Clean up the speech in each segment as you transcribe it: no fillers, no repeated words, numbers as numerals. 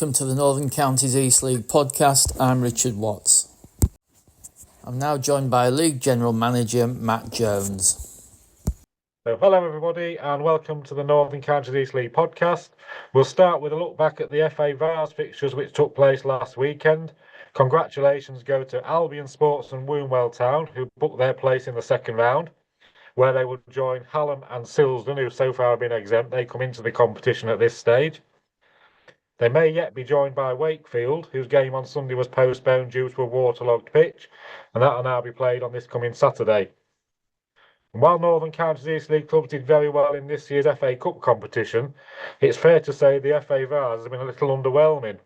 welcome to the Northern Counties East League podcast. I'm Richard Watts. I'm now joined by League General Manager Matt Jones. So hello everybody and welcome to the Northern Counties East League podcast. We'll start with a look back at the FA Vars fixtures which took place last weekend. Congratulations go to Albion Sports and Wombwell Town, who booked their place in the second round, where they would join Hallam and Silsden, who so far have been exempt. They come into the competition at this stage. They may yet be joined by Wakefield, whose game on Sunday was postponed due to a waterlogged pitch, and that will now be played on this coming Saturday. And while Northern Counties East League clubs did very well in this year's FA Cup competition, it's fair to say the FA Vars has been a little underwhelming,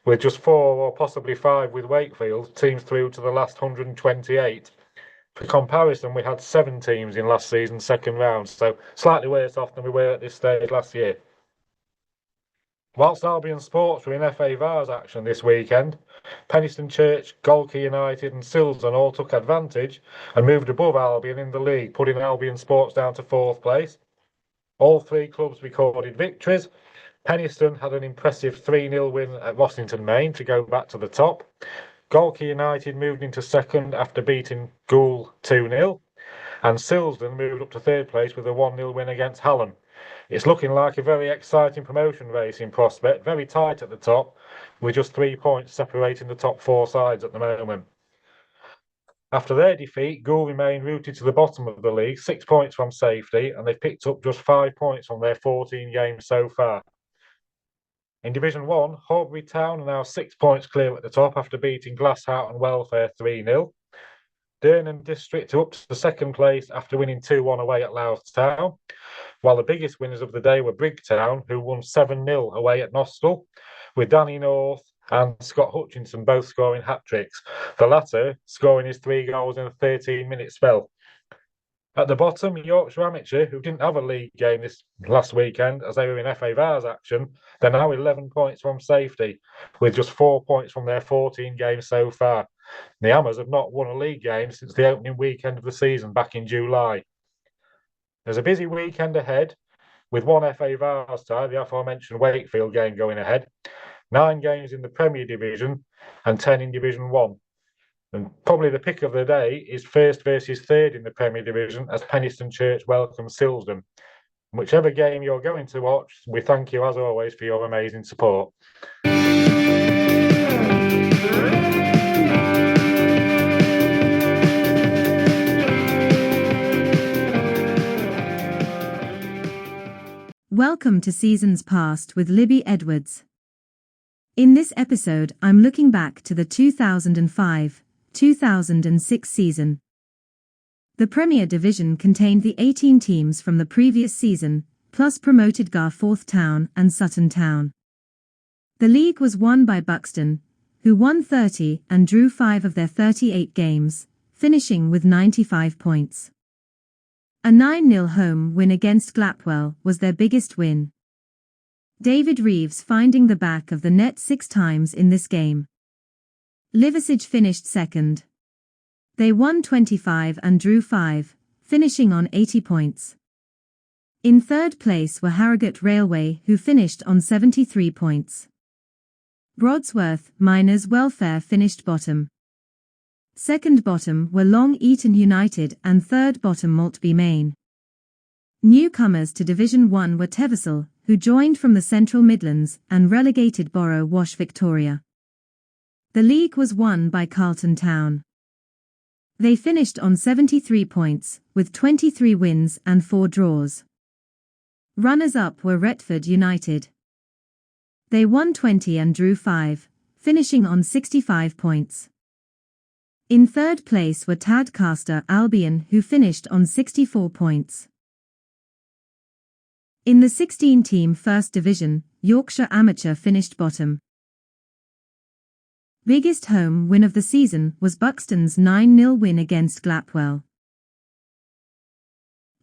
with just 4 or possibly 5 with Wakefield, teams through to the last 128. For comparison, we had 7 teams in last season's second round, so slightly worse off than we were at this stage last year. Whilst Albion Sports were in FA Vars action this weekend, Penistone Church, Golkey United and Silsden all took advantage and moved above Albion in the league, putting Albion Sports down to 4th place. All 3 clubs recorded victories. Penistone had an impressive 3-0 win at Rossington Main to go back to the top. Golkey United moved into 2nd after beating Goole 2-0. And Silsden moved up to 3rd place with a 1-0 win against Hallam. It's looking like a very exciting promotion race in prospect, very tight at the top, with just 3 points separating the top 4 sides at the moment. After their defeat, Goole remain rooted to the bottom of the league, 6 points from safety, and they've picked up just 5 points from their 14 games so far. In Division 1, Horbury Town are now 6 points clear at the top after beating Glasshout and Welfare 3-0. Durham District are up to the 2nd place after winning 2-1 away at Louth Town, while the biggest winners of the day were Brigtown, who won 7-0 away at Nostell, with Danny North and Scott Hutchinson both scoring hat-tricks, the latter scoring his 3 goals in a 13-minute spell. At the bottom, Yorkshire Amateur, who didn't have a league game this last weekend as they were in FA Vars action, they're now 11 points from safety, with just 4 points from their 14 games so far. The Hammers have not won a league game since the opening weekend of the season back in July. There's a busy weekend ahead, with 1 FA Vars tie, the aforementioned Wakefield game going ahead, 9 games in the Premier Division and 10 in Division 1. And probably the pick of the day is 1st versus 3rd in the Premier Division as Penistone Church welcomes Silsden. Whichever game you're going to watch, we thank you as always for your amazing support. Welcome to Seasons Past with Libby Edwards. In this episode, I'm looking back to the 2005-2006 season. The Premier Division contained the 18 teams from the previous season, plus promoted Garforth Town and Sutton Town. The league was won by Buxton, who won 30 and drew 5 of their 38 games, finishing with 95 points. A 9-0 home win against Glapwell was their biggest win. David Reeves finding the back of the net 6 times in this game. Liversedge finished 2nd. They won 25 and drew 5, finishing on 80 points. In 3rd place were Harrogate Railway, who finished on 73 points. Broadsworth Miners Welfare finished bottom. 2nd bottom were Long Eaton United and 3rd bottom Maltby Main. Newcomers to Division 1 were Teversall, who joined from the Central Midlands and relegated Borough Wash Victoria. The league was won by Carlton Town. They finished on 73 points, with 23 wins and 4 draws. Runners-up were Retford United. They won 20 and drew 5, finishing on 65 points. In 3rd place were Tadcaster Albion, who finished on 64 points. In the 16-team First Division, Yorkshire Amateur finished bottom. Biggest home win of the season was Buxton's 9-0 win against Glapwell.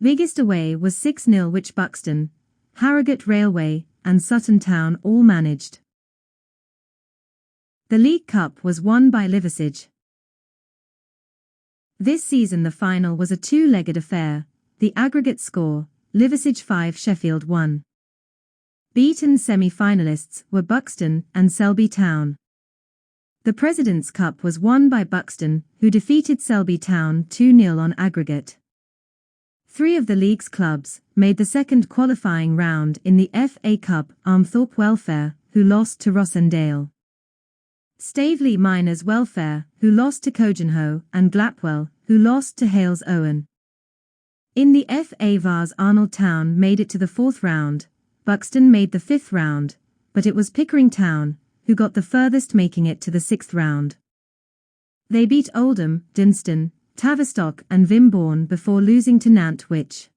Biggest away was 6-0, which Buxton, Harrogate Railway, and Sutton Town all managed. The League Cup was won by Liversedge. This season the final was a 2-legged affair, the aggregate score, Liversedge 5 Sheffield 1. Beaten semi-finalists were Buxton and Selby Town. The President's Cup was won by Buxton, who defeated Selby Town 2-0 on aggregate. 3 of the league's clubs made the second qualifying round in the FA Cup: Armthorpe Welfare, who lost to Rossendale; Staveley Miners Welfare, who lost to Cogenhoe; and Glapwell, who lost to Hales Owen. In the FA Vase, Arnold Town made it to the 4th round, Buxton made the 5th round, but it was Pickering Town who got the furthest, making it to the 6th round. They beat Oldham, Dunstan, Tavistock and Wimborne before losing to Nantwich.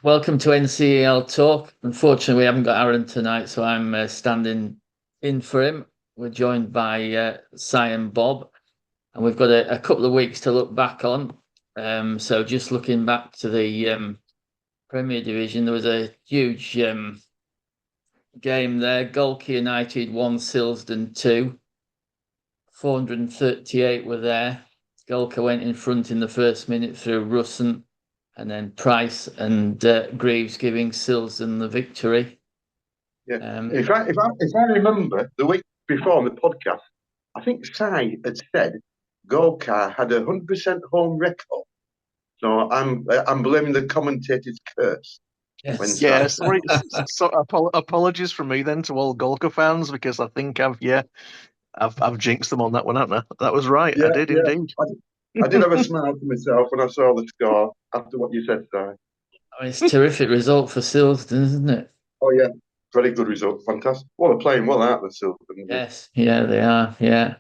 Welcome to NCEL Talk. Unfortunately, we haven't got Aaron tonight, so I'm standing in for him. We're joined by Si and Bob, and we've got a couple of weeks to look back on. So just looking back to the Premier Division, there was a huge game there. Golke United 1, Silsden 2. 438 were there. Golke went in front in the first minute through Russon, and then Price and Greaves giving Silsden the victory. Yeah. If I remember, the week before on the podcast, I think Si had said Golkar had 100% home record. So I'm blaming the commentator's curse. Yes. Yeah, sorry. Apologies from me then to all Golka fans, because I think I've jinxed them on that one, haven't I? That was right. Yeah, I did indeed. I did have a smile to myself when I saw the score after what you said, Si. I mean, it's a terrific result for Silsden, isn't it? Oh yeah, very good result, fantastic. Well, they're playing well, aren't they, Silverton? Yes, yeah, they are. Yeah.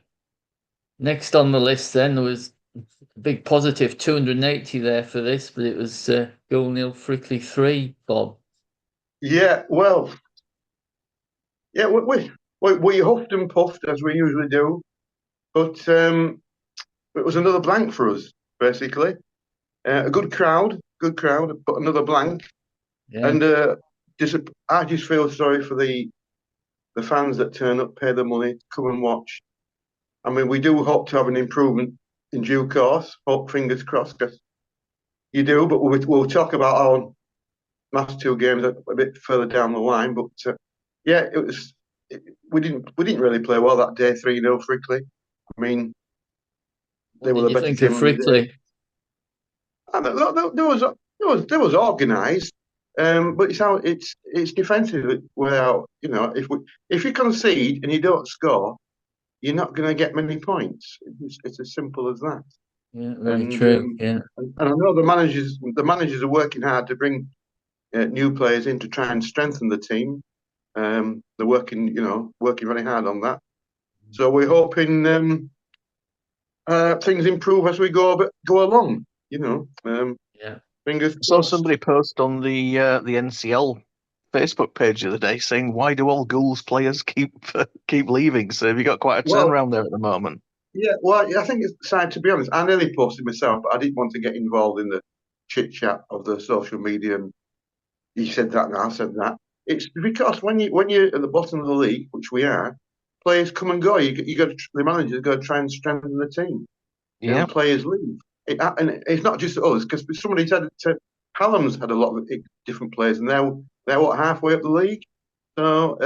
Next on the list, then there was a big positive 280 there for this, but it was Goulnil Frickley 3, Bob. Yeah, well, yeah, we huffed and puffed as we usually do, but it was another blank for us, basically. A good crowd, but another blank. Yeah. And I just feel sorry for the fans that turn up, pay the money, come and watch. I mean, we do hope to have an improvement in due course. Hope, fingers crossed, because you do. But we'll talk about our last 2 games a bit further down the line. But yeah, we didn't really play well that day. 3-0 Frickley. I mean, they were the better team. Frickley? There was organised, but it's defensive. Well, you know, if you concede and you don't score, you're not going to get many points. It's as simple as that. Yeah, very true. Yeah, and I know the managers are working hard to bring new players in to try and strengthen the team. They're working very hard on that. So we're hoping things improve as we go along. You know, yeah. Fingers I saw crossed. somebody post on the NCL Facebook page the other day saying, "Why do all Ghouls players keep leaving?" So have you got quite a turnaround there at the moment? Yeah, well, I think it's sad, to be honest. I nearly posted myself, but I didn't want to get involved in the chit chat of the social media. And he said that, and I said that. It's because when you're at the bottom of the league, which we are, players come and go. The manager's got to try and strengthen the team. Yeah, and players leave. And it's not just us, because somebody said Hallam's had a lot of different players, and they're halfway up the league. So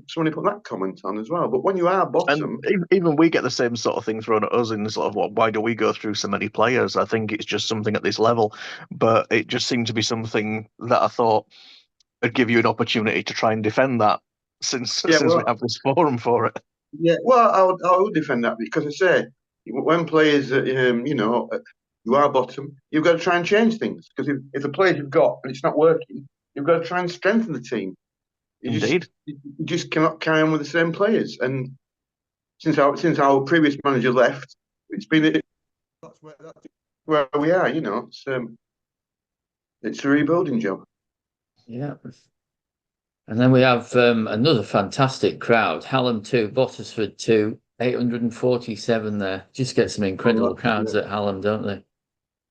somebody put that comment on as well. But when you are bottom, and even we get the same sort of thing thrown at us in sort of why do we go through so many players? I think it's just something at this level, but it just seemed to be something that I thought would give you an opportunity to try and defend that since we have this forum for it. Yeah, well, I would defend that, because I say when players, you are bottom, you've got to try and change things, because if the players you've got and it's not working, you've got to try and strengthen the team. You just cannot carry on with the same players. And since our previous manager left, it's been that's where we are. You know, it's a rebuilding job. Yeah. And then we have another fantastic crowd. Hallam 2, Bottisford 2, 847 there. Just get some incredible crowds at Hallam, don't they?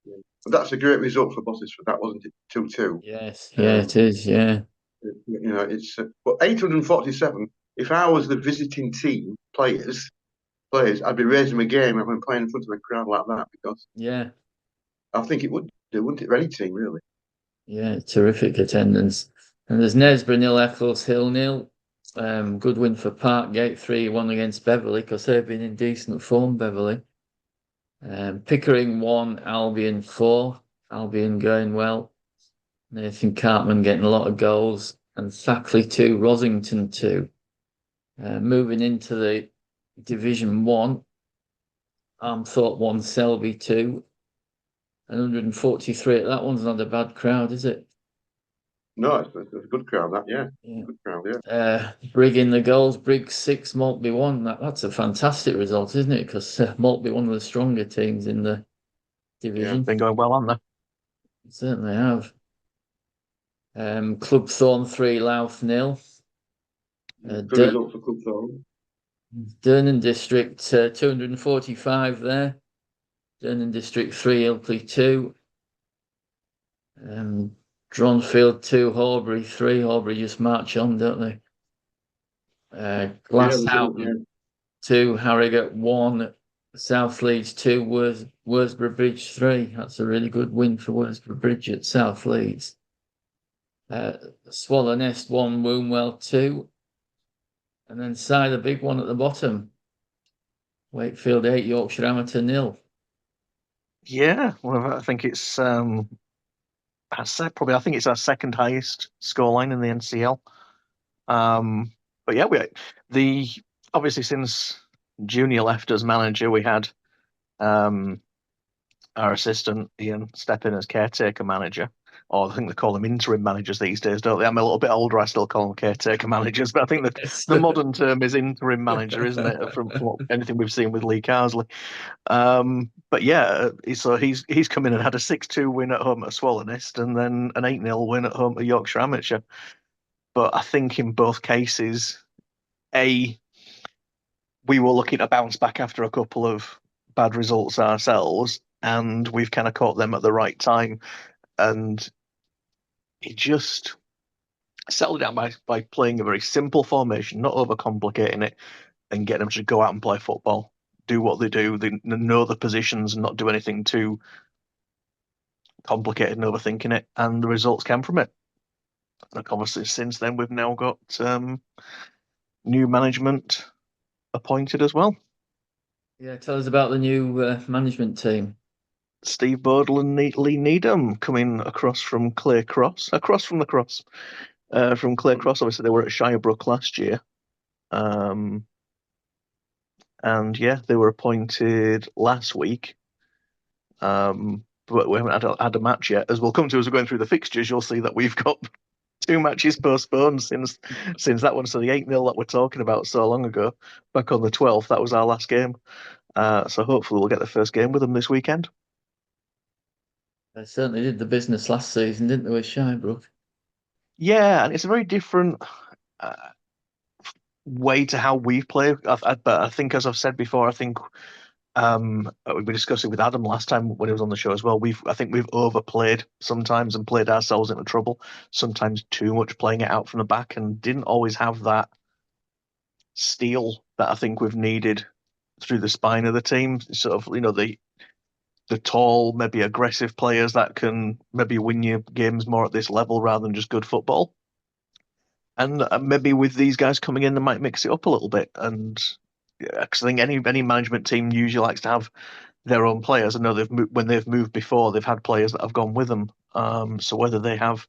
Yeah. That's a great result for Bottisford. That wasn't it, 2-2. Yes, it is. Yeah. You know, it's but 847. If I was the visiting team players, I'd be raising my game when playing in front of a crowd like that, because Yeah, I think it would do, wouldn't it, for any team, really? yeah, terrific attendance. And there's Nesborough 0, Eccleshill 0. Good win for Parkgate 3-1 against Beverley, because they've been in decent form, Beverley. Pickering 1, Albion 4. Albion going well. Nathan Cartman getting a lot of goals. And Thackley 2, Rosington 2. Moving into the Division 1, Armthorpe 1, Selby 2. 143. That one's not a bad crowd, is it? No, it's a good crowd, that, yeah. Yeah. Good crowd, yeah. Brigg in the goals, Brigg 6, Maltby 1. That's a fantastic result, isn't it? Because Maltby one of the stronger teams in the division. Been going well, haven't they? Certainly have. Club Thorn 3, Louth 0. Good result for Club Thorn. Durnan District 245 there. Durnan District 3, Ilkley 2. Dronfield 2, Horbury 3. Horbury just march on, don't they? Glasshoughton 2, Harrogate 1, South Leeds 2, Worsborough Bridge 3. That's a really good win for Worsborough Bridge at South Leeds. Swallow Nest 1, Wombwell 2. And then side, a big one at the bottom. Wakefield 8, Yorkshire Amateur 0. Yeah, well, I think it's I think it's our second highest scoreline in the NCL. But yeah, obviously since Junior left as manager, we had our assistant Ian step in as caretaker manager, or I think they call them interim managers these days, don't they? I'm a little bit older, I still call them caretaker managers, but I think the modern term is interim manager, isn't it? From anything we've seen with Lee Carsley. But yeah, so he's come in and had a 6-2 win at home at Swallow Nest, and then an 8-0 win at home at Yorkshire Amateur. But I think in both cases, we were looking to bounce back after a couple of bad results ourselves, and we've kind of caught them at the right time. And he just settled down by playing a very simple formation, not overcomplicating it, and getting them to go out and play football, do what they do, they know the positions, and not do anything too complicated and overthinking it. And the results came from it. Like obviously, since then we've now got new management appointed as well. Yeah, tell us about the new management team. Steve Bodle and Lee Needham coming across from Clay Cross, from Clay Cross. Obviously, they were at Shirebrook last year. And yeah, they were appointed last week. But we haven't had a match yet. As we'll come to as we're going through the fixtures, you'll see that we've got 2 matches postponed since that one. So the 8-0 that we're talking about so long ago, back on the 12th, that was our last game. So hopefully we'll get the first game with them this weekend. They certainly did the business last season, didn't they, with Shirebrook? Yeah, and it's a very different way to how we've played. But I think, as I've said before, I think we discussed it with Adam last time when he was on the show as well. I think we've overplayed sometimes and played ourselves into trouble. Sometimes too much, playing it out from the back, and didn't always have that steel that I think we've needed through the spine of the team. Sort of, the tall, maybe aggressive players that can maybe win you games more at this level rather than just good football. And maybe with these guys coming in, they might mix it up a little bit. And because I think any management team usually likes to have their own players. I know when they've moved before, they've had players that have gone with them. So whether they have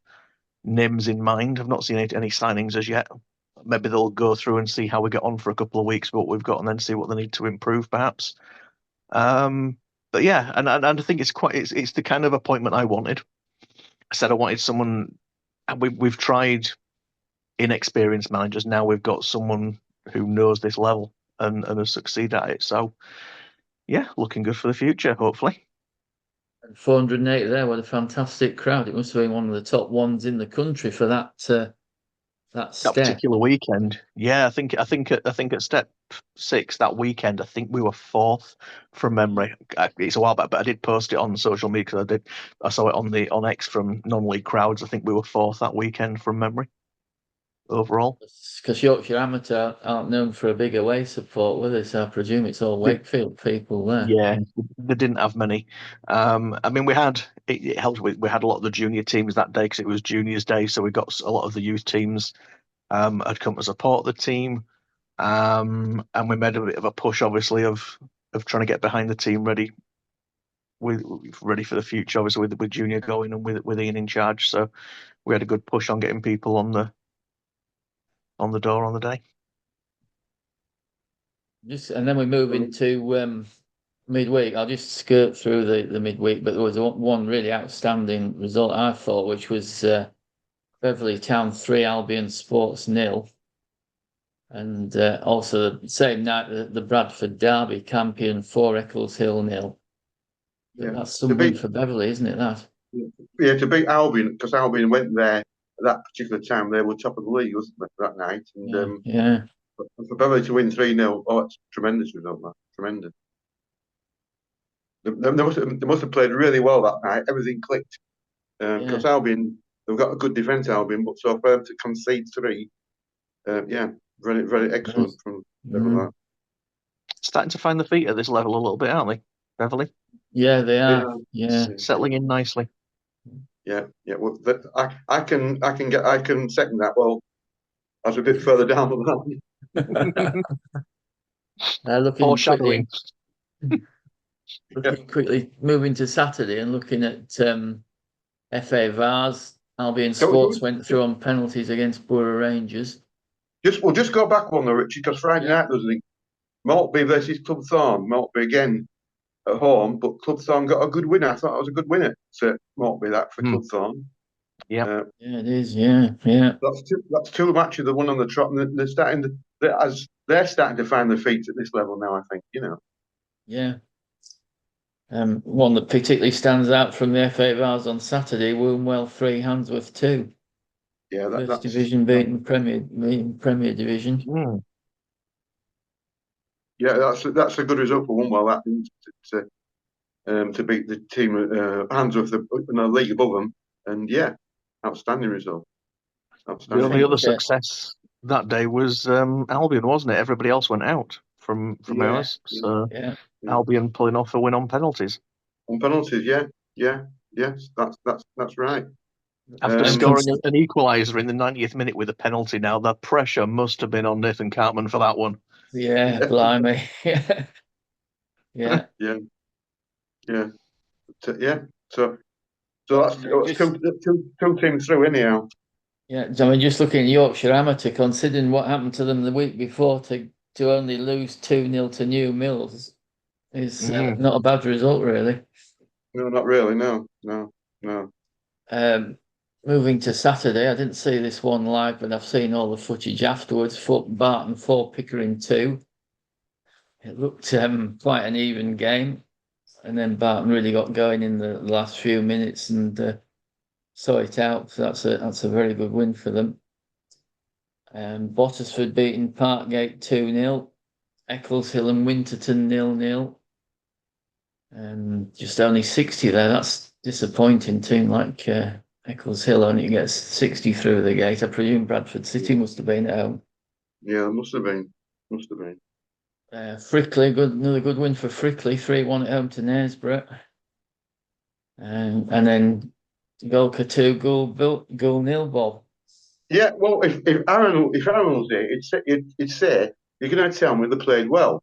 names in mind, I've not seen any signings as yet. Maybe they'll go through and see how we get on for a couple of weeks, what we've got, and then see what they need to improve, perhaps. But yeah, and I think it's the kind of appointment I wanted. I said I wanted someone, and we've tried inexperienced managers. Now we've got someone who knows this level and has succeeded at it. So yeah, looking good for the future, hopefully. 480 there, what a fantastic crowd. It must have been one of the top ones in the country for that step. That particular weekend. Yeah, I think at step 6 that weekend, I think we were 4th from memory. It's a while back, but I did post it on social media because I saw it on X from non-league crowds. I think we were 4th that weekend from memory. overall. Because Yorkshire Amateur aren't known for a big away support, were they? So I presume it's all Wakefield people there. Yeah, they didn't have many. I mean, it helped we had a lot of the junior teams that day because it was Juniors Day, so we got a lot of the youth teams had come to support the team, and we made a bit of a push, obviously, of trying to get behind the team ready for the future, obviously with Junior going and with Ian in charge. So we had a good push on getting people on the door on the day. And then we move into midweek. I'll just skirt through the midweek, but there was one really outstanding result I thought, which was Beverley Town 3, Albion Sports 0. And also the same night the Bradford Derby, Campion 4, Eccles Hill 0. Yeah. That's some win for Beverley, isn't it? That. Yeah, to beat Albion, because Albion went there at that particular time, they were top of the league, wasn't they, that night? And yeah. For Beverley to win 3-0, oh, it's tremendous result, that. Tremendous. They must have played really well that night. Everything clicked. Because Albion, they've got a good defence, Albion, but so for them to concede 3, yeah, very, very excellent from Beverley. Starting to find the feet at this level a little bit, aren't they, Beverley? Yeah, they are. Yeah. Settling in nicely. Yeah. Well, I can second that. Well, that's a bit further down the line. Foreshadowing. Looking quickly, moving to Saturday and looking at FA Vars. Albion Sports went through on penalties against Borough Rangers. We'll just go back one though, Richie, because Friday night was the Maltby versus Club Thorn. Maltby again at home, but Club Thorn got a good win. I thought it was a good winner to Maltby that for Club Thorn. Yeah, it is. Yeah. That's two matches. The one on the trot, and they're starting to find their feet at this level now. I think Yeah. One that particularly stands out from the FA Vars on Saturday: Wombwell 3, Handsworth 2. Yeah, First division beating Premier Division. Yeah, that's a good result for Wombwell. That to beat the team Handsworth in the league above them, and yeah, outstanding result. The only other success that day was Albion, wasn't it? Everybody else went out from ours. So Albion pulling off a win on penalties. On penalties, yes, that's right. After scoring an equaliser in the 90th minute with a penalty, now the pressure must have been on Nathan Cartman for that one. Yeah, blimey. Yeah. So that's two teams through anyhow. Yeah, I mean, just looking at Yorkshire Amateur, considering what happened to them the week before, to only lose 2-0 to New Mills is not a bad result, really. No, not really. No. Moving to Saturday, I didn't see this one live, but I've seen all the footage afterwards. Barton 4, Pickering 2. It looked quite an even game, and then Barton really got going in the last few minutes and saw it out. So that's a very good win for them. Bottisford beating Parkgate 2-0. Eccles Hill and Winterton 0-0. Just only 60 there. That's disappointing. Team like Eccles Hill only gets 60 through the gate. I presume Bradford City must have been at home. Yeah, must have been. Frickley, another good win for Frickley. 3-1 at home to Knaresborough. And then Golka 2, Goul 0, Bob. Yeah, well, if Aaron was there, he'd say, "You're going to tell me they played well."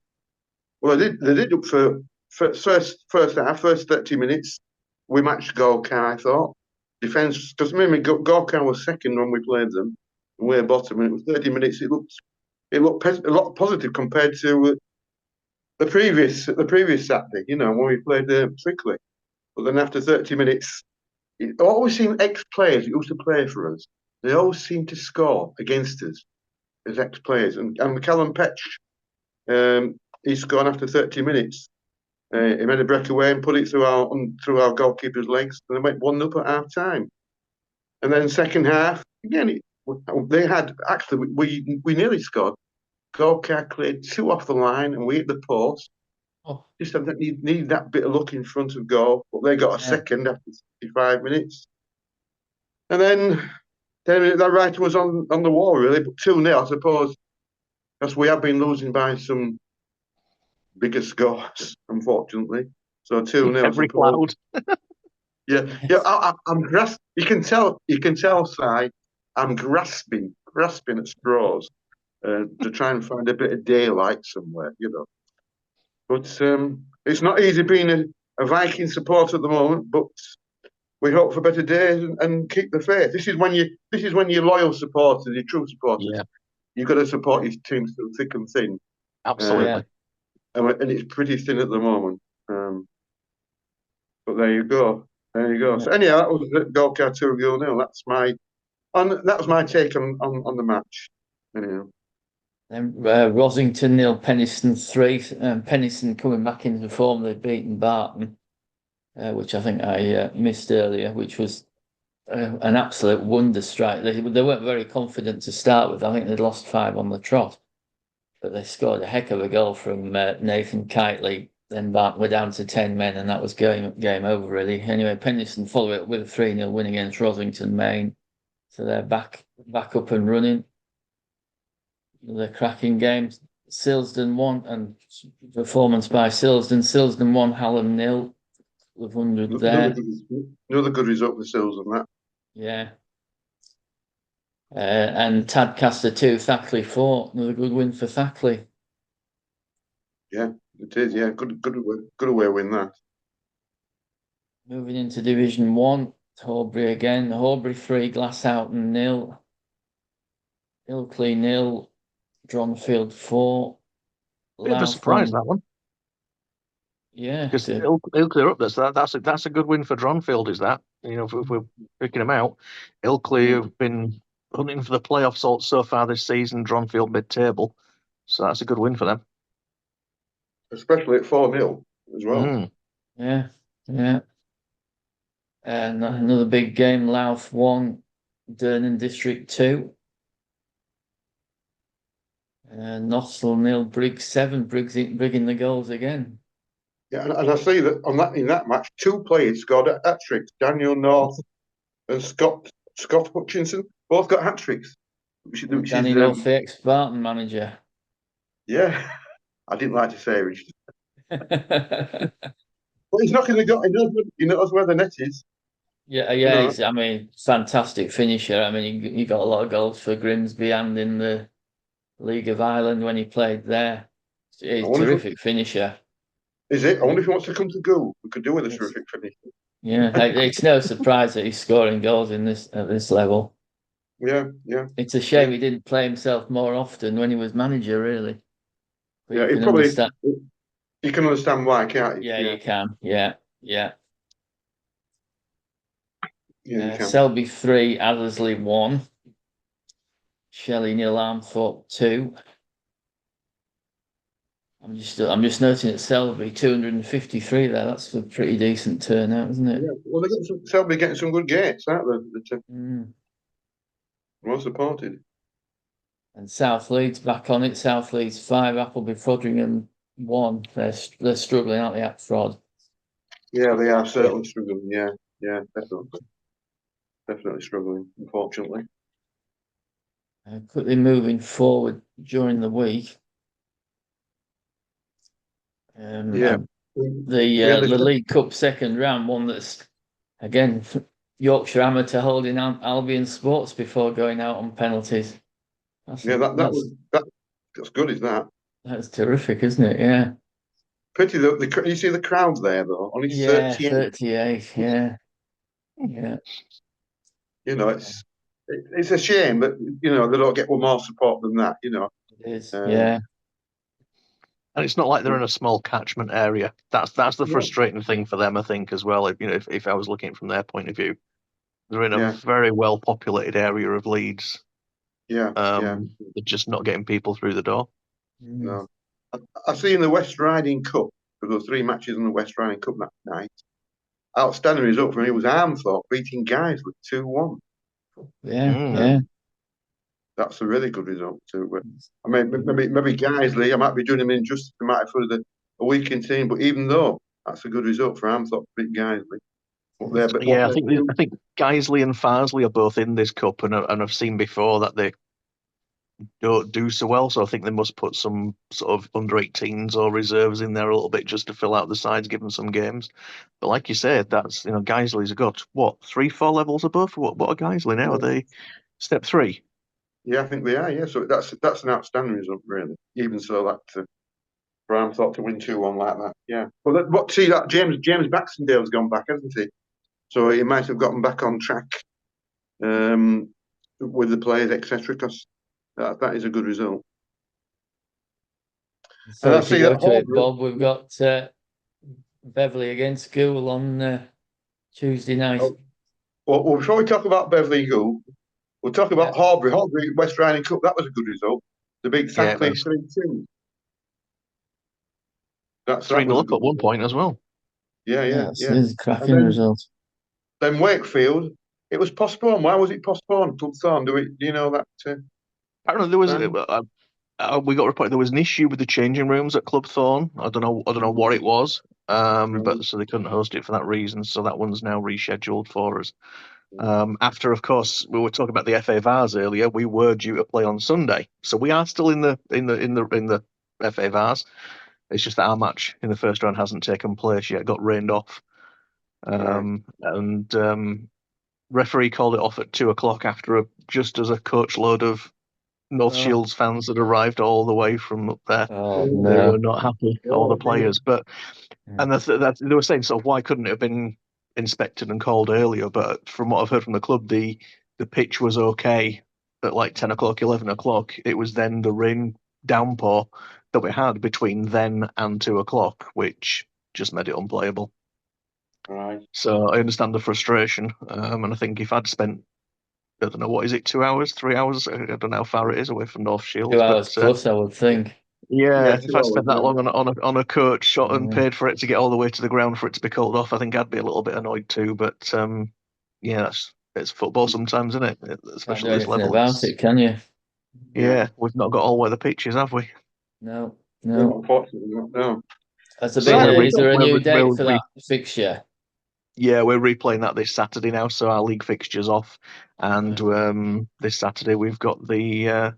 Well, they did up for first half, first 30 minutes. We matched Golka, I thought. Defence, because maybe Golka was second when we played them, and we're bottom. And it was 30 minutes. It looked a lot positive compared to the previous Saturday. When we played Frickley. But then after 30 minutes, it always seemed ex-players who used to play for us. They always seem to score against us as ex-players. And Callum Petch, he scored after 30 minutes. He made a breakaway and put it through our goalkeeper's legs, and they went 1-0 at half time. And then second half, again, they had actually we nearly scored. Golka cleared 2 off the line, and we hit the post. Just need that bit of luck in front of goal, but they got a second after 65 minutes. And then That writing was on the wall, really, but 2-0, I suppose. Because we have been losing by some bigger scores, unfortunately. So 2-0, I Every suppose. cloud. Yeah, yeah. I'm grasping. You can tell, Si. I'm grasping at straws to try and find a bit of daylight somewhere, But it's not easy being a Viking supporter at the moment. But we hope for better days and keep the faith. This is when you're loyal supporters, your true supporters. Yeah, You've got to support your teams through thick and thin. absolutely. And it's pretty thin at the moment. But there you go. There you go. So anyhow, that was Golkar 2-0. That was my take on the match. Anyhow. Then Rosington 0, Penistone 3. Penistone coming back into form. They've beaten Barton, which I think I missed earlier, which was an absolute wonder strike. They weren't very confident to start with. I think they'd lost 5 on the trot, but they scored a heck of a goal from Nathan Kitely. Then Barton were down to 10 men, and that was game over, really. Anyway, Penistone follow it with a 3-0 win against Rosington Main. So they're back up and running. The cracking games. Silsden 1 and performance by Silsden. Silsden 1, Hallam 0. 100 there. Another good result for Sills on that. Yeah. And Tadcaster 2, Thackley 4. Another good win for Thackley. Yeah, it is. Yeah, good away win that. Moving into Division 1, Horbury again. Horbury 3, Glasshoughton 0. Ilkley 0. Dronfield 4. Bit of a surprise, that one. Yeah, because he'll clear up there. So that's a good win for Dronfield. Is that if we're picking them out, Ilkley have been hunting for the playoff salt so far this season. Dronfield mid-table, so that's a good win for them, especially at 4-0 as well. Yeah. And another big game: Louth 1, Durnan District 2. Nossel 0, Briggs 7. Briggs in the goals again. Yeah, and I see that in that match, 2 players scored hat tricks. Daniel North and Scott Hutchinson both got hat tricks. Danny North, the ex-Barton manager. Yeah, I didn't like to say Richard. But he's not going to go. He knows where the net is. Yeah. I mean, fantastic finisher. I mean, he got a lot of goals for Grimsby and in the League of Ireland when he played there. He's a terrific finisher. Is it? I wonder if he wants to come to Gould. We could do with a terrific finish. Yeah, it's no surprise that he's scoring goals at this level. Yeah. It's a shame he didn't play himself more often when he was manager, really. But Yeah, you can understand why, can't you? Yeah, you can. Yeah. Yeah, you can. Selby 3, Addersley 1. Shelley 0, Armthorpe 2. I'm just noting at Selby 253 there. That's a pretty decent turnout, isn't it? Yeah. Well, Selby getting some good gates, aren't they? Well supported. And South Leeds back on it. South Leeds 5, Appleby Frodringham 1. They're struggling, aren't they, at Frod? Yeah, they are certainly struggling. Yeah, definitely struggling, unfortunately. Quickly moving forward during the week. The League Cup second round, one that's again Yorkshire Amateur holding Albion Sports before going out on penalties. That's good, is that? That's terrific, isn't it? Yeah. Pity you see the crowds there though. Only 38. Yeah. It's a shame that they don't get more support than that. It is. Yeah. And it's not like they're in a small catchment area. That's the frustrating thing for them, I think, as well. If I was looking from their point of view, they're in a very well populated area of Leeds. They're just not getting people through the door. No, I see in the West Riding Cup, there were 3 matches in the West Riding Cup that night. Outstanding result for me was Armthorpe beating Guys with 2-1. Yeah. That's a really good result too. But I mean, maybe Guiseley, I might be doing him injustice. I might have for a weakened team, but even though that's a good result for Armthorpe to beat Guiseley. Yeah, I think Guiseley and Farsley are both in this cup, and I've seen before that they don't do so well. So I think they must put some sort of under-18s or reserves in there a little bit just to fill out the sides, give them some games. But like you said, that's Guiseley's got what 3-4 levels above. What are Guiseley now? Are they step 3? Yeah, I think they are. Yeah, so that's an outstanding result, really. Even so, that Graham thought to win 2-1 like that. Yeah. Well, see that James Baxendale's gone back, hasn't he? So he might have gotten back on track with the players, etc. Because that is a good result. Sorry to go to it, Bob. We've got Beverley against Goole on Tuesday night. Well, before we talk about Beverley and Goole, we'll talk about Horbury. Horbury West Riding Cup. That was a good result. The big Thankfully 3-2. That's 3-0 up at one point as well. Yeah. It's a cracking result. Then Wakefield, it was postponed. Why was it postponed? Club Thorn, do you know that? Apparently there was we got reported there was an issue with the changing rooms at Club Thorn. I don't know what it was. But so they couldn't host it for that reason. So that one's now rescheduled for us. After, of course, we were talking about the FA Vars earlier. We were due to play on Sunday, so we are still in the FA Vars. It's just that our match in the first round hasn't taken place yet. Got rained off, and referee called it off at 2:00 after just as a coach load of North Shields fans had arrived all the way from up there. They were not happy, all the players. But and they were saying, so why couldn't it have been inspected and called earlier? But from what I've heard from the club, the pitch was okay at like 10:00, 11:00. It was then the rain downpour that we had between then and 2:00, which just made it unplayable. Right. So I understand the frustration, and I think if I'd spent, I don't know, what is it, 2 hours, 3 hours? I don't know how far it is away from North Shields. 2 hours plus, I would think. Yeah, if I spent that long on a coach shot and paid for it to get all the way to the ground for it to be called off, I think I'd be a little bit annoyed too. But yeah, it's football sometimes, isn't it? Especially Can't do anything about it, can you? Yeah, we've not got all weather pitches, have we? No. Unfortunately, no. That's a bit. Is there a new date for that fixture? Yeah, we're replaying that this Saturday now, so our league fixture's off, and this Saturday we've got the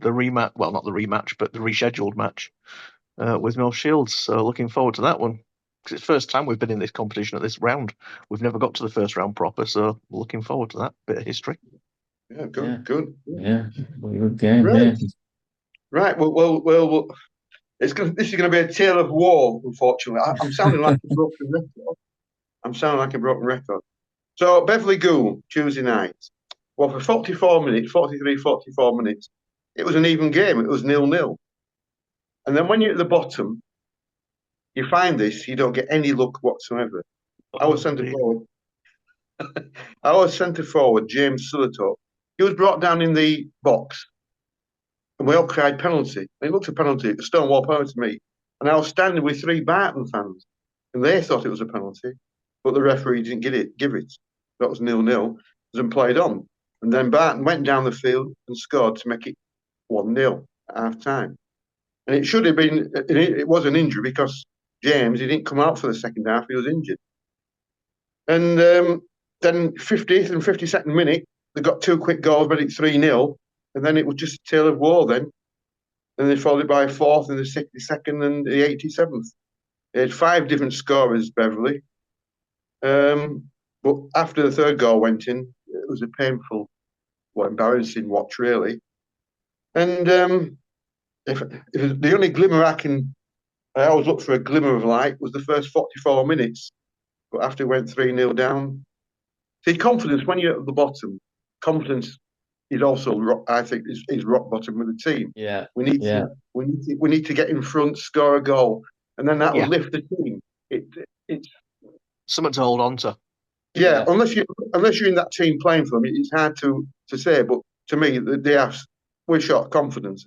rematch. Well, not the rematch, but the rescheduled match with North Shields. So looking forward to that one. Because it's the first time we've been in this competition at this round. We've never got to the first round proper, so looking forward to that bit of history. Yeah, good. Yeah, good game. Right. Yeah. Right. Well. This is going to be a tale of war. Unfortunately, I'm sounding like a broken record. So Beverley Goole Tuesday night. Well, for 44 minutes, 44 minutes, it was an even game. It was 0-0. And then when you're at the bottom, you find this, you don't get any luck whatsoever. I was centre forward, James Sillitoe. He was brought down in the box, and we all cried penalty. It looked a penalty, a stonewall penalty to me. And I was standing with 3 Barton fans, and they thought it was a penalty, but the referee didn't give it. That was 0-0, and played on. And then Barton went down the field and scored to make it 1-0 at half time. And it should have been, it was an injury because James, he didn't come out for the second half, he was injured. And then 50th and 52nd minute, they got 2 quick goals, made it 3-0. And then it was just a tale of war then. And they followed by a 4th in the 62nd and the 87th. They had 5 different scorers, Beverley. But after the 3rd goal went in, it was a painful, embarrassing watch, really. And if the only glimmer I always look for a glimmer of light, was the first 44 minutes. But after it went 3-0 down. See, confidence, when you're at the bottom, confidence is also, I think, is rock bottom with the team. Yeah. We need to get in front, score a goal, and then that will lift the team. It's something to hold on to. Yeah, unless you're in that team playing for them, it's hard to say. But to me, we're short confidence,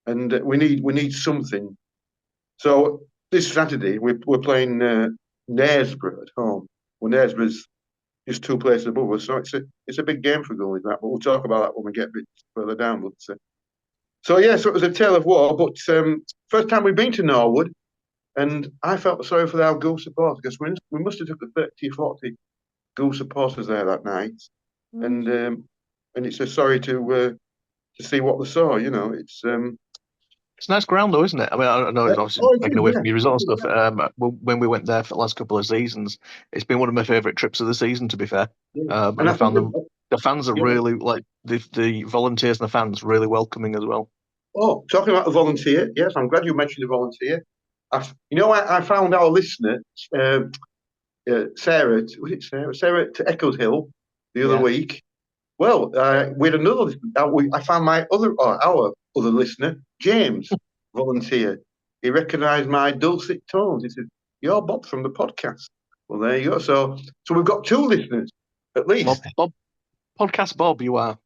and we need something. So this Saturday we're playing Knaresborough at home. Well, Knaresborough's just 2 places above us, so it's a big game for goalies. That, but we'll talk about that when we get a bit further down. But so it was a tale of war. But first time we've been to Norwood, and I felt sorry for our Goole supporters because we must have took the 30, 40 school supporters there that night, and it's a sorry to see what they saw. You know, It's a nice ground, though, isn't it? I mean, I don't know it's obviously it taken is, away yeah. from your result and stuff. When we went there for the last couple of seasons, it's been one of my favourite trips of the season, to be fair. Yeah. And I I found think the fans are yeah. really like the volunteers and the fans really welcoming as well. Oh, talking about the volunteer, yes, I'm glad you mentioned the volunteer. I found our listener, Sarah, was it Sarah? Sarah to Eccles Hill the other Yeah. week. Well, we had another. I found our other listener, James, volunteer. He recognised my dulcet tones. He said, "You're Bob from the podcast." Well, there you go. So we've got 2 listeners at least. Bob, podcast Bob, you are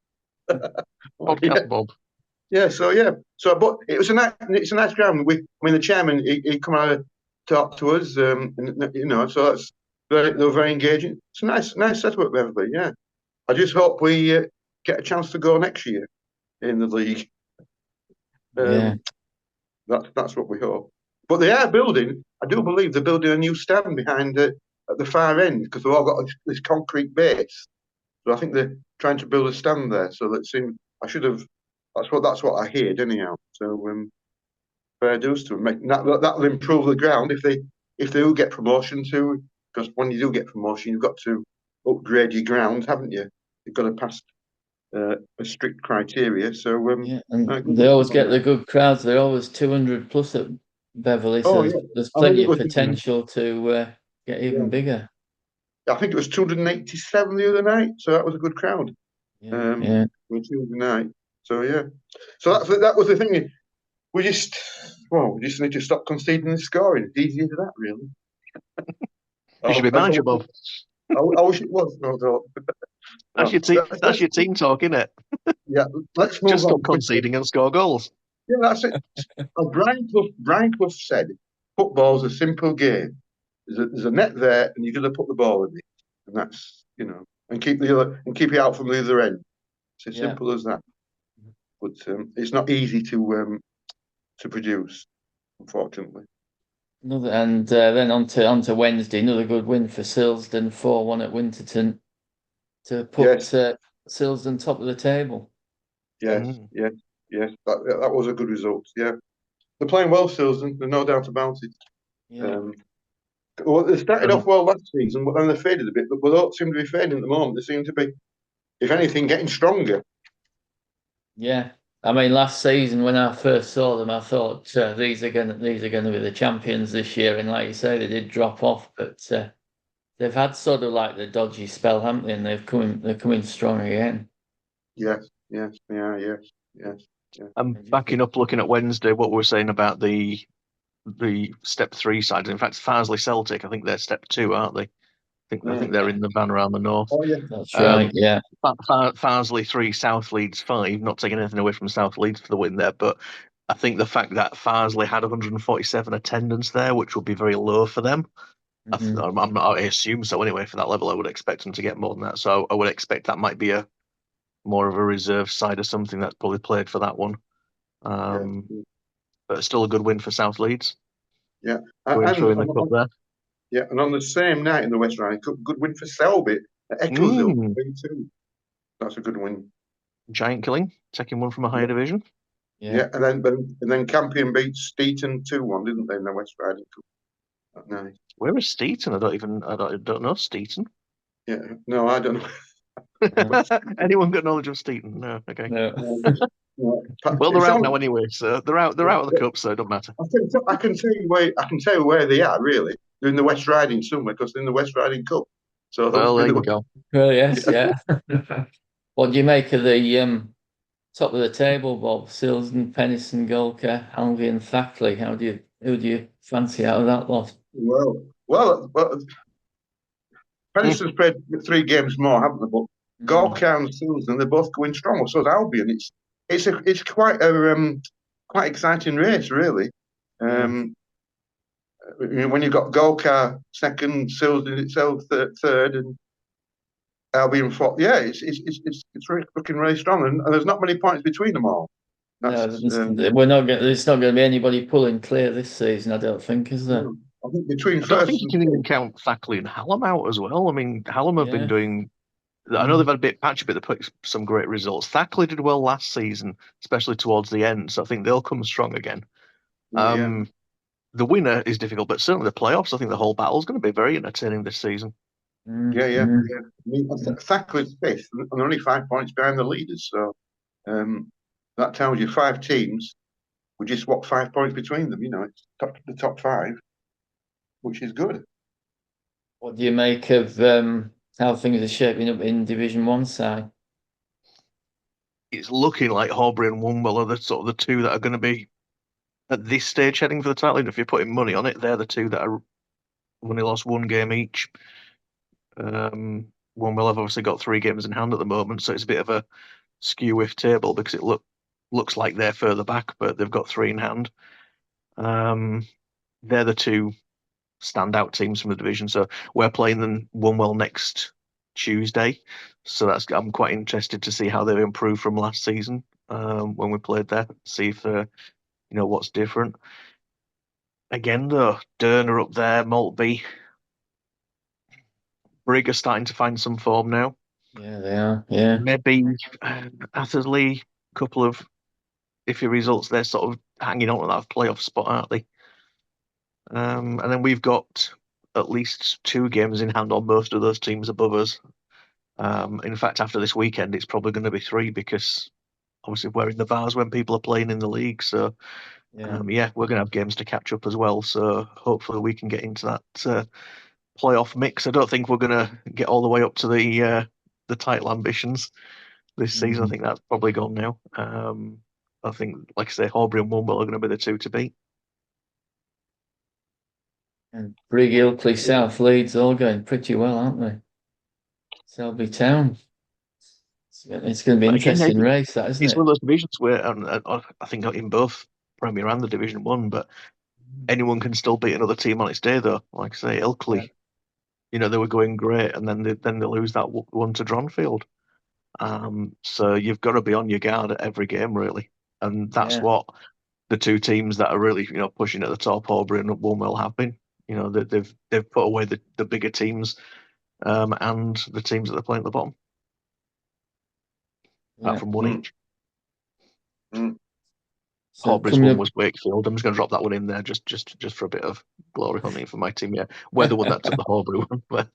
podcast Bob. Yeah. So, but it's a nice ground. The chairman, he come out and talk to us, and you know, so they were very engaging. It's a nice setup with everybody. Yeah. I just hope we get a chance to go next year in the league. Yeah. That's what we hope. But they are building. I do believe they're building a new stand behind at the far end because they've all got this concrete base. So I think they're trying to build a stand there. So that seems I should have. That's what I heard anyhow. So fair dues to them. That'll improve the ground if they do get promotion too. Because when you do get promotion, you've got to upgrade your ground, haven't you? You've got to pass a strict criteria. So Yeah, and they always get the good crowds. They're always 200 plus at Beverly, so there's I think plenty it of was potential to get even bigger. I think it was 287 the other night, so that was a good crowd. Yeah. On Tuesday night. So yeah, so that was the thing. We just need to stop conceding the scoring. It's easy as that, really. You should be manager, Bob. I wish it was. No. That's your team. That's your team talk, isn't it? Yeah, let's move Just on. stop conceding and score goals. Yeah, that's it. Brian Clough said, "Football's a simple game. There's a net there, and you're going to put the ball in it, and that's and keep it out from the other end. It's as simple as that. But it's not easy to produce, unfortunately." And then on to Wednesday, another good win for Silsden, 4-1 at Winterton to put Silsden top of the table. Yes. That was a good result. Yeah, they're playing well, Silsden. There's no doubt about it. Yeah. Well, they started off well last season, but then they faded a bit. But they don't seem to be fading at the moment. They seem to be, if anything, getting stronger. Yeah. I mean, last season when I first saw them, I thought these are going to be the champions this year. And like you say, they did drop off, but they've had sort of like the dodgy spell, haven't they? And they're coming strong again. Yes. I'm backing up, looking at Wednesday. What we were saying about the step 3 side. In fact, Farsley Celtic. I think they're step 2, aren't they? I think they're in the van around the north. Oh yeah, that's right. Yeah. Farsley 3, South Leeds 5. Not taking anything away from South Leeds for the win there, but I think the fact that Farsley had 147 attendance there, which would be very low for them. I assume so anyway. For that level, I would expect them to get more than that. So I would expect that might be more of a reserve side or something that's probably played for that one. But still a good win for South Leeds. Yeah, going through in the cup there. Yeah, and on the same night in the West Riding Cup, good win for Selby at Eccleshill. That's a good win. Giant Killing, taking one from a higher division. Yeah, and then Campion beat Steeton 2-1, didn't they, in the West Riding Cup that night? Where is Steeton? I don't know Steeton. Yeah, no, I don't know. Anyone got knowledge of Steeton? No, okay. No. Well, they're out now anyway, so they're out of the cup, so it don't matter. I can tell you where they are. Really, they're in the West Riding somewhere because they're in the West Riding Cup. So well, there you go. Well, yes, yeah. What do you make of the top of the table, Bob? Silsden, Penistone, Golka, Albion, Thackley. Who do you fancy out of that lot? Well, Penistone's played 3 games more, haven't they? But Golka and Silsden, they're both going strong. So is Albion. It's quite a quite exciting race, really. When you've got Golka second, Silsden itself third, and Albion fourth. Yeah, it's really looking really strong, and there's not many points between them all. There's not going to be anybody pulling clear this season, I don't think, is there? I think between I don't first think you and can even fifth, count Thackley and Hallam out as well. I mean, Hallam have been Yeah. doing. I know they've had a bit patchy, but they put some great results. Thackley did well last season, especially towards the end. So I think they'll come strong again. yeah. The winner is difficult, but certainly the playoffs. I think the whole battle is going to be very entertaining this season. Yeah. I mean, Thackley's fifth, and they're only 5 points behind the leaders. So that tells you 5 teams with just 5 points between them. It's the top 5, which is good. What do you make of how things are shaping up in Division 1 side? It's looking like Horbury and Wombwell are the sort of the two that are going to be at this stage heading for the title. And if you're putting money on it, they're the two that are only lost 1 game each. Wombwell have obviously got 3 games in hand at the moment, so it's a bit of a skew-if table because it looks like they're further back, but they've got 3 in hand. They're the 2 standout teams from the division. So we're playing them Wombwell next Tuesday. So I'm quite interested to see how they've improved from last season when we played there. See if what's different. Again, though, Durn are up there, Maltby, Brig are starting to find some form now. Yeah, they are. Yeah. Maybe Athersley, a couple of iffy results. They're sort of hanging on to that playoff spot, aren't they? And then we've got at least 2 games in hand on most of those teams above us. In fact, after this weekend, it's probably going to be 3 because obviously we're in the bars when people are playing in the league. So, Yeah. we're going to have games to catch up as well. So hopefully we can get into that playoff mix. I don't think we're going to get all the way up to the title ambitions this season. I think that's probably gone now. I think, like I say, Horbury and Wombwell are going to be the 2 to beat. And Brig, Ilkley, South Leeds all going pretty well, aren't they? Selby Town. It's going to be an Again, interesting race, that, isn't it's it? one of those divisions where I think in both Premier and the Division 1, but anyone can still beat another team on its day, though. Like I say, Ilkley, they were going great, and then they lose that one to Dronfield. So you've got to be on your guard at every game, really, and that's what the 2 teams that are really pushing at the top, Horbury and Wombwell, have been. They've put away the bigger teams, and the teams that they're playing at the bottom. Apart from 1 each. So Horbury's one was Wakefield. I'm just going to drop that one in there just for a bit of glory hunting for my team. Yeah, we're the one that took the Horbury one. But...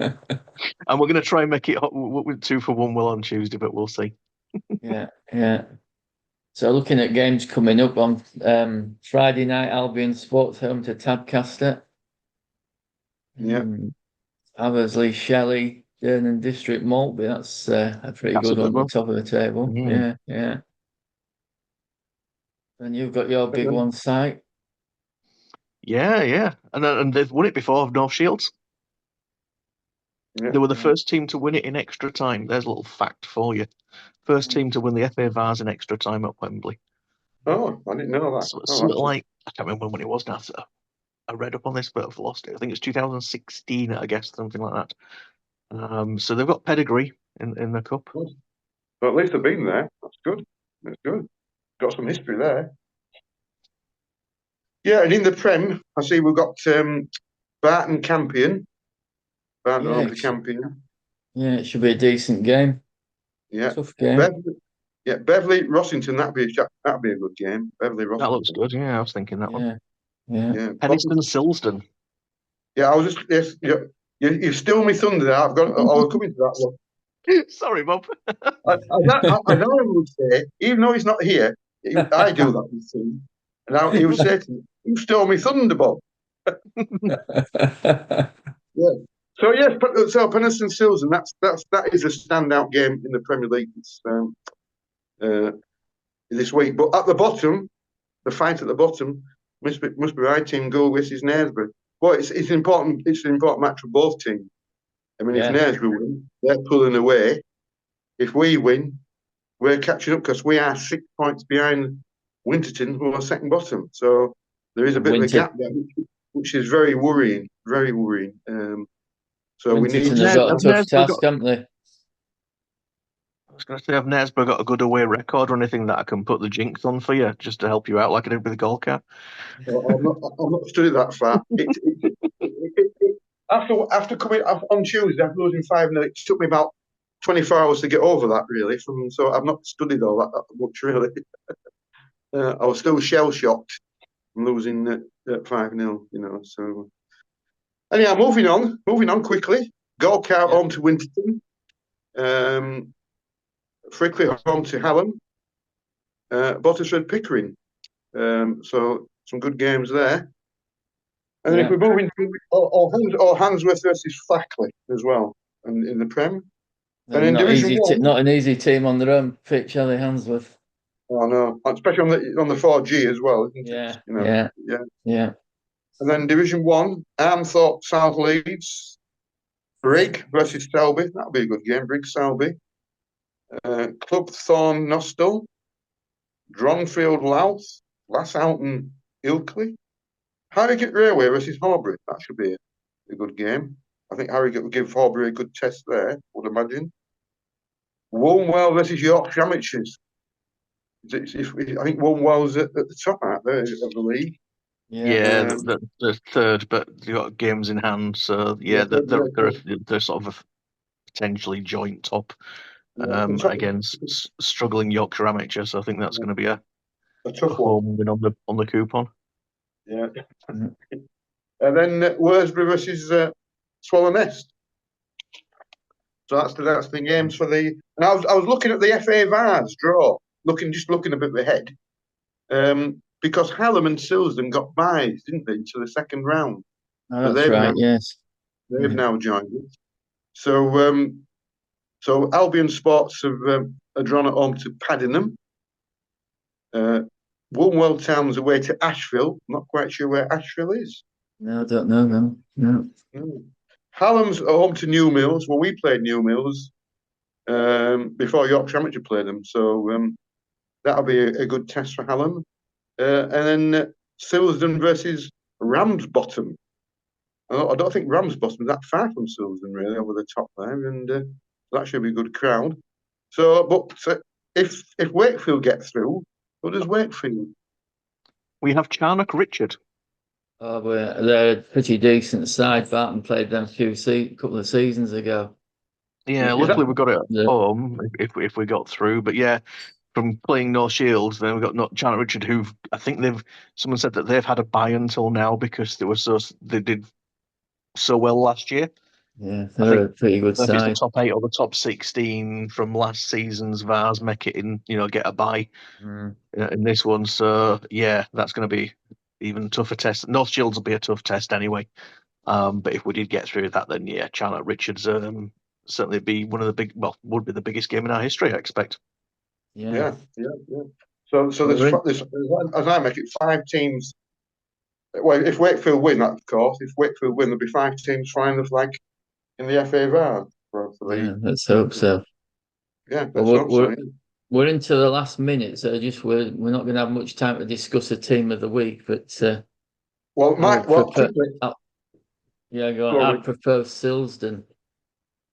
and we're going to try and make it 2 for Wombwell on Tuesday, but we'll see. Yeah. So looking at games coming up on Friday night, Albion Sports home to Tadcaster. Yeah. Abersley, Shelley, Durn and District Maltby. That's a pretty good one at the top of the table. Yeah. And you've got your big one site. Yeah. And they've won it before, North Shields. Yeah. They were the first team to win it in extra time. There's a little fact for you. First team to win the FA Vars in extra time at Wembley. Oh, I didn't know that. So it's something like, I can't remember when it was now. So I read up on this, but I've lost it. I think it's 2016, I guess, something like that. So they've got pedigree in the cup. Well, at least they've been there. That's good. Got some history there. Yeah, and in the Prem, I see we've got Barton Campion. Barton over to Campion. Yeah, it should be a decent game. Yeah. Tough game. Beverley Rossington, that'd be a good game. Beverley Rossington. That looks good. Yeah, I was thinking that one. Yeah. Penistone Silsden. Yeah, I was just you stole me thunder there. I was coming to that one. Sorry, Bob. I know I would say, even though he's not here, I do that with him. And now he would say to me, "You stole me thunder, Bob." Yeah. So yes, Penistone Silsden, that is a standout game in the Premier League this week. But at the bottom, the fight at the bottom must be right team goal versus Knaresborough. Well, it's important. It's an important match for both teams. I mean, if Knaresborough win, they're pulling away. If we win, we're catching up because we are 6 points behind Winterton, who are second bottom. So there is a bit of a gap there, which is very worrying. Very worrying. So Winterton we need have got a tough task, haven't they? was going to say, have Knaresborough got a good away record or anything that I can put the jinx on for you, just to help you out like I did with the goal cap? I'm not studied that far. After coming off on Tuesday, after losing 5-0, it took me about 24 hours to get over that, really. So I've not studied all that much, really. I was still shell shocked from losing at 5-0, So anyhow, moving on quickly. Gorka home to Winterton. Frickley home to Hallam. Bottisford Pickering. So some good games there. And then if we're moving to Handsworth versus Fackley as well, and in the Prem. And in Division 1, not an easy team on their own pitch, are they, Handsworth? Oh no, especially on the 4G as well, isn't it? Yeah. And then Division 1, Armthorpe South Leeds, Brigg versus Selby. That'll be a good game. Brigg Selby. Club Thorn Nostell, Dronfield Louth, Lasshoughton Ilkley. Harrogate Railway versus Horbury. That should be a good game. I think Harrogate will give Horbury a good test there, would imagine. Woolwell versus Yorkshire Amateurs. I think Woolwell's at the top out there of the league. Yeah, they're third, but they've got games in hand. So they're sort of a potentially joint top against struggling Yorkshire Amateur. So I think that's going to be a tough home win on the coupon. Yeah. And then Worsborough versus Swallow Nest. So that's the games for the. And I was looking at the FA Vars draw, looking a bit ahead, because Hallam and Silsden got byes, didn't they, to the second round? Oh, that's right. Yes, they've now joined it. So Albion Sports have drawn at home to Paddingham. Woolwell Town's away to Asheville. Not quite sure where Asheville is. No, I don't know them. No. Hallam's home to New Mills. Well, we played New Mills before Yorkshire Amateur played them, so that'll be a good test for Hallam. And then Silsden versus Ramsbottom. I don't think Ramsbottom is that far from Silsden, really, over the top there, and that should be a good crowd. So, but if Wakefield get through, what does Wakefield? We have Charnock Richard. Oh, but they're a pretty decent side. Barton played them a couple of seasons ago. Yeah, luckily we got it at home if we got through. But yeah, from playing North Shields, then we got Charnock Richard, who I think someone said that they've had a bye until now because they did so well last year. Yeah, they're a pretty good side. If it's the top 8 or the top 16 from last season's Vars make it in, get a bye in this one. So yeah, that's going to be even tougher test. North Shields will be a tough test anyway. But if we did get through that, then yeah, Charnock Richards certainly be one of the would be the biggest game in our history, I expect. Yeah. So there's as I make it 5 teams. Well, if Wakefield win, that of course. If Wakefield win, there'll be 5 teams flying the flag in the FA Vars. Yeah, let's hope so. Yeah, hope so. We're into the last minute, so we're not going to have much time to discuss a team of the week. But go on. I propose Silsden.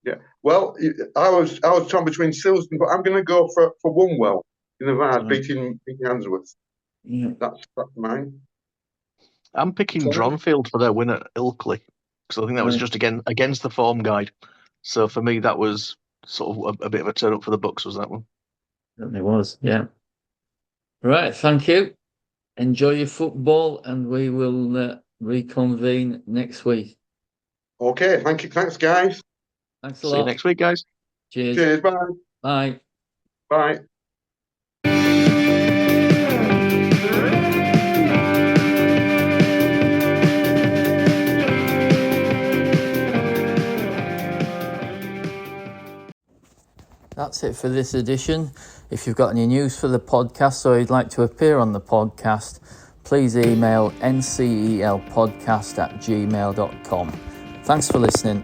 Yeah, well, I was torn between Silsden, but I'm going to go for Woolwell in the Vars beating Handsworth. Yeah, that's mine. I'm picking Dronfield for their win at Ilkley because I think that was just against the form guide. So for me, that was sort of a bit of a turn up for the books. Was that one? Certainly was. Yeah. Right. Thank you. Enjoy your football, and we will reconvene next week. Okay. Thank you. Thanks, guys. Thanks a lot. See you next week, guys. Cheers. Bye. Bye. Bye. That's it for this edition. If you've got any news for the podcast or you'd like to appear on the podcast, please email ncelpodcast@gmail.com. Thanks for listening.